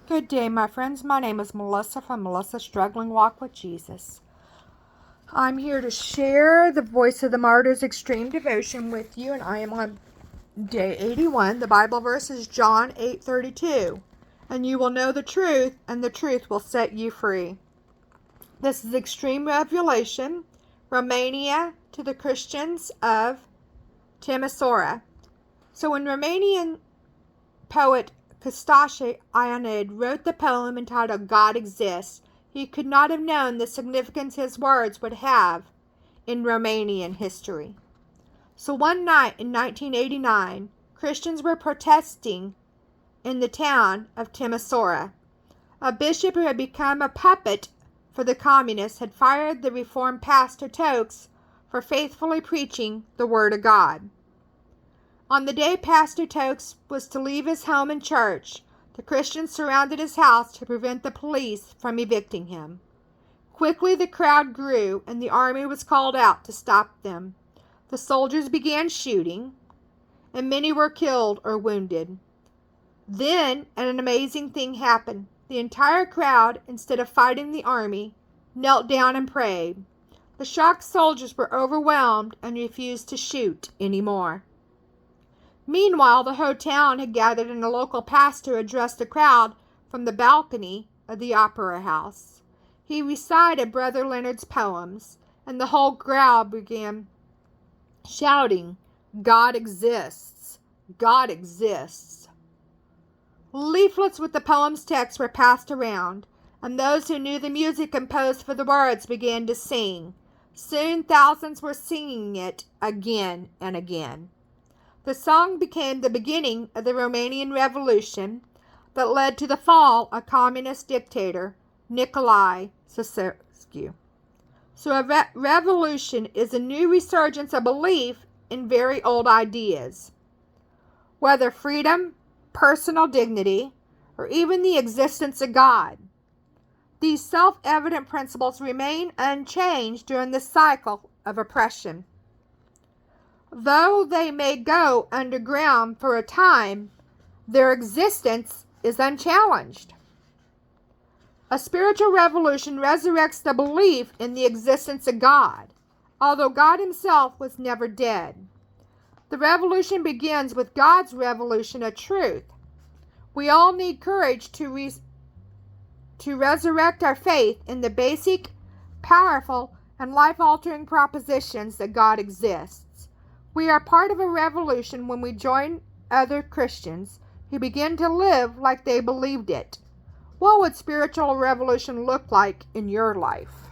Good day, my friends. My name is Melissa from Melissa's Struggling Walk with Jesus. I'm here to share the Voice of the Martyrs Extreme Devotion with you, and I am on day 81. The Bible verse is John 8:32. And you will know the truth, and the truth will set you free. This is Extreme Revelation, Romania, to the Christians of Timisoara. So when Romanian poet Costache Ionid wrote the poem entitled God Exists, he could not have known the significance his words would have in Romanian history. So one night in 1989, Christians were protesting in the town of Timisoara. A bishop who had become a puppet for the communists had fired the Reformed pastor Tokes for faithfully preaching the Word of God. On the day Pastor Tokes was to leave his home and church, the Christians surrounded his house to prevent the police from evicting him. Quickly the crowd grew, and the army was called out to stop them. The soldiers began shooting, and many were killed or wounded. Then an amazing thing happened. The entire crowd, instead of fighting the army, knelt down and prayed. The shocked soldiers were overwhelmed and refused to shoot anymore. Meanwhile, the whole town had gathered, and the local pastor addressed the crowd from the balcony of the opera house. He recited Brother Leonard's poems, and the whole crowd began shouting, "God exists! God exists!" Leaflets with the poem's text were passed around, and those who knew the music composed for the words began to sing. Soon thousands were singing it again and again. The song became the beginning of the Romanian Revolution that led to the fall of communist dictator Nicolae Ceausescu. So a revolution is a new resurgence of belief in very old ideas. Whether freedom, personal dignity, or even the existence of God. These self-evident principles remain unchanged during this cycle of oppression. Though they may go underground for a time, their existence is unchallenged. A spiritual revolution resurrects the belief in the existence of God, although God himself was never dead. The revolution begins with God's revolution of truth. We all need courage to resurrect our faith in the basic, powerful, and life-altering propositions that God exists. We are part of a revolution when we join other Christians who begin to live like they believed it. What would spiritual revolution look like in your life?